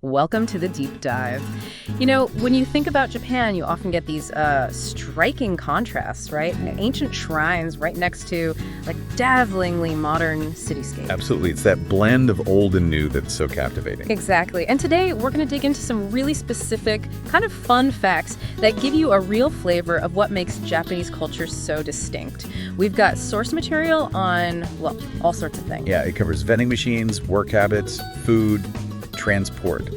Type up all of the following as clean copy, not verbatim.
Welcome to the deep dive. You know, when you think about Japan, you often get these striking contrasts, right? Ancient shrines right next to like dazzlingly modern cityscapes. Absolutely. It's that blend of old and new that's so captivating. Exactly. And today we're going to dig into some really specific, kind of fun facts that give you a real flavor of what makes Japanese culture so distinct. We've got source material on, well, all sorts of things. Yeah, it covers vending machines, work habits, food, transport,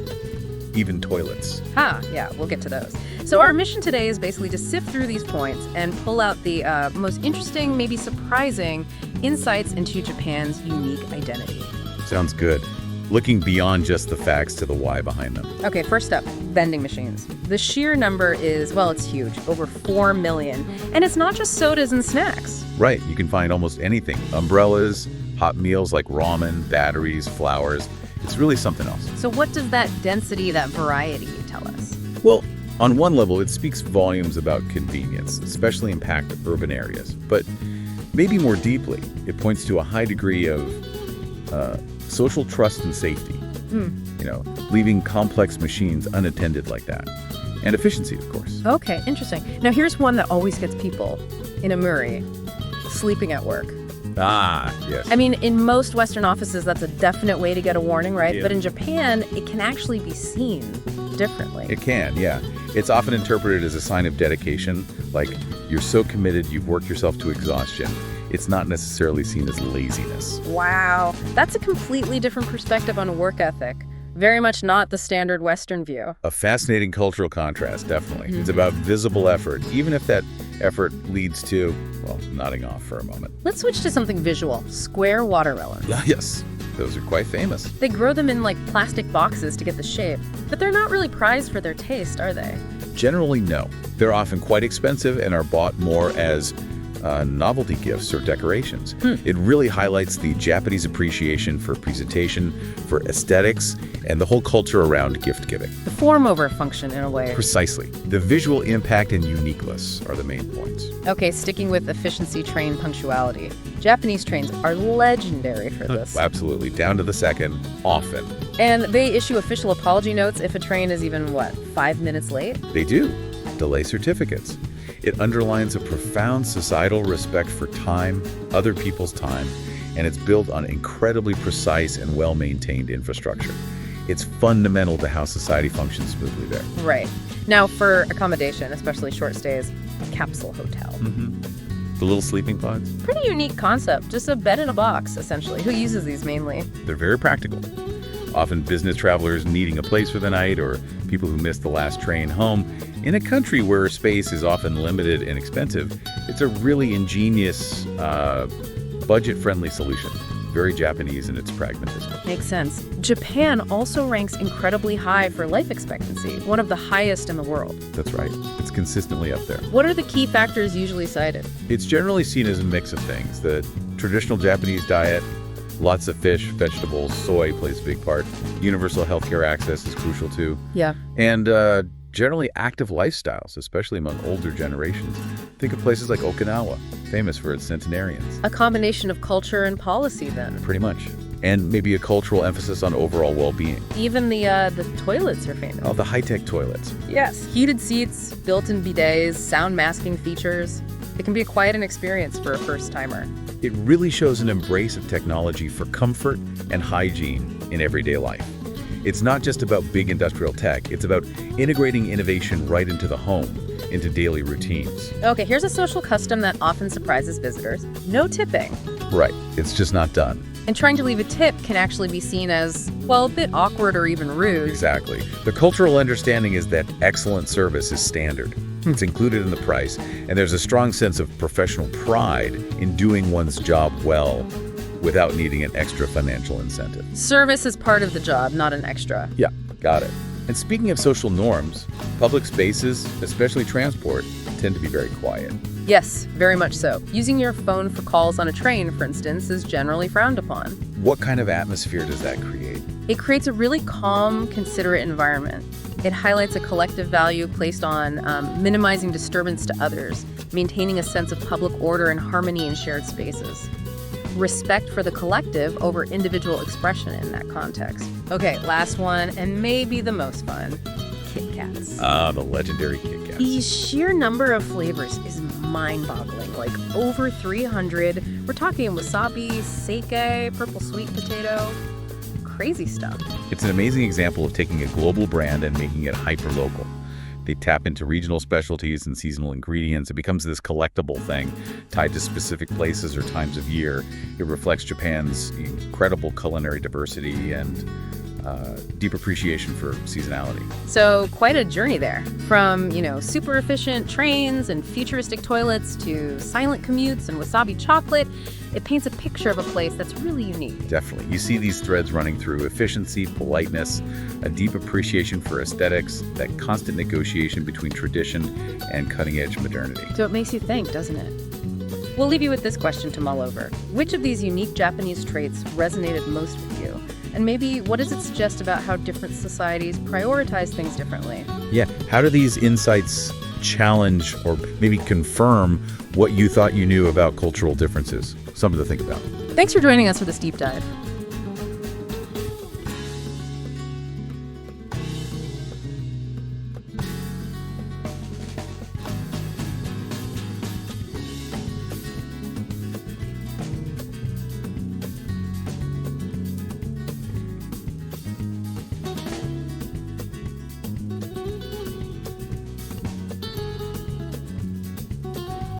even toilets. Yeah, we'll get to those. So our mission today is basically to sift through these points and pull out the most interesting, maybe surprising insights into Japan's unique identity. Sounds good. Looking beyond just the facts to the why behind them. Okay, first up, vending machines. The sheer number is, well, it's huge, over 4 million. And it's not just sodas and snacks. Right, you can find almost anything. Umbrellas, hot meals like ramen, batteries, flowers. It's really something else. So what does that density, that variety tell us? Well, on one level, it speaks volumes about convenience, especially in packed urban areas. But maybe more deeply, it points to a high degree of social trust and safety. You know, leaving complex machines unattended like that. And efficiency, of course. Okay, interesting. Now here's one that always gets people in a Murray, sleeping at work. Ah, yes. I mean, in most Western offices, that's a definite way to get a warning, right? Yeah. But in Japan, it can actually be seen differently. It can, yeah. It's often interpreted as a sign of dedication, like you're so committed, you've worked yourself to exhaustion. It's not necessarily seen as laziness. Wow, that's a completely different perspective on work ethic. Very much not the standard Western view. A fascinating cultural contrast, definitely. It's about visible effort, even if that effort leads to, well, nodding off for a moment. Let's switch to something visual. Square watermelons. Yes, those are quite famous. They grow them in like plastic boxes to get the shape, but they're not really prized for their taste, are they? Generally, no. They're often quite expensive and are bought more as novelty gifts or decorations. It really highlights the Japanese appreciation for presentation, for aesthetics, and the whole culture around gift giving. The form over function in a way. Precisely. The visual impact and uniqueness are the main points. Okay, sticking with efficiency train punctuality. Japanese trains are legendary for this. Absolutely. Down to the second, often. And they issue official apology notes if a train is even, 5 minutes late? They do. Delay certificates. It underlines a profound societal respect for time, other people's time, and it's built on incredibly precise and well-maintained infrastructure. It's fundamental to how society functions smoothly there. Right. Now, for accommodation, especially short stays, capsule hotel. The little sleeping pods, Pretty unique concept. Just a bed in a box, essentially. Who uses these mainly? they're very practical. Often business travelers needing a place for the night or people who missed the last train home. In a country where space is often limited and expensive, it's a really ingenious, budget-friendly solution. Very Japanese in its pragmatism. Makes sense. Japan also ranks incredibly high for life expectancy, one of the highest in the world. That's right. It's consistently up there. What are the key factors usually cited? It's generally seen as a mix of things. The traditional Japanese diet, lots of fish, vegetables, soy plays a big part. Universal healthcare access is crucial too. Yeah. And generally active lifestyles, especially among older generations. Think of places like Okinawa, famous for its centenarians. A combination of culture and policy, then. Pretty much. And maybe a cultural emphasis on overall well-being. Even the toilets are famous. Oh, the high-tech toilets. Yes. Heated seats, built-in bidets, sound masking features. It can be a quite an experience for a first-timer. It really shows an embrace of technology for comfort and hygiene in everyday life. It's not just about big industrial tech, it's about integrating innovation right into the home, into daily routines. Okay, here's a social custom that often surprises visitors. No tipping. Right, it's just not done. And trying to leave a tip can actually be seen as, well, a bit awkward or even rude. Exactly. The cultural understanding is that excellent service is standard. It's included in the price, and there's a strong sense of professional pride in doing one's job well without needing an extra financial incentive. Service is part of the job, not an extra. Yeah, got it. And speaking of social norms, public spaces, especially transport, tend to be very quiet. Yes, very much so. Using your phone for calls on a train, for instance, is generally frowned upon. What kind of atmosphere does that create? It creates a really calm, considerate environment. It highlights a collective value placed on minimizing disturbance to others, maintaining a sense of public order and harmony in shared spaces. respect for the collective over individual expression in that context. Okay, last one, and maybe the most fun. Kit Kats. Ah, the legendary Kit Kats. The sheer number of flavors is mind-boggling, like over 300. We're talking wasabi, sake, purple sweet potato, crazy stuff. It's an amazing example of taking a global brand and making it hyper-local. They tap into regional specialties and seasonal ingredients. It becomes this collectible thing tied to specific places or times of year. It reflects Japan's incredible culinary diversity and deep appreciation for seasonality. So quite a journey there. From, super efficient trains and futuristic toilets to silent commutes and wasabi chocolate, it paints a picture of a place that's really unique. Definitely. You see these threads running through efficiency, politeness, a deep appreciation for aesthetics, that constant negotiation between tradition and cutting-edge modernity. So it makes you think, doesn't it? We'll leave you with this question to mull over. Which of these unique Japanese traits resonated most with you? And maybe what does it suggest about how different societies prioritize things differently? Yeah. How do these insights challenge or maybe confirm what you thought you knew about cultural differences? Something to think about. Thanks for joining us for this deep dive.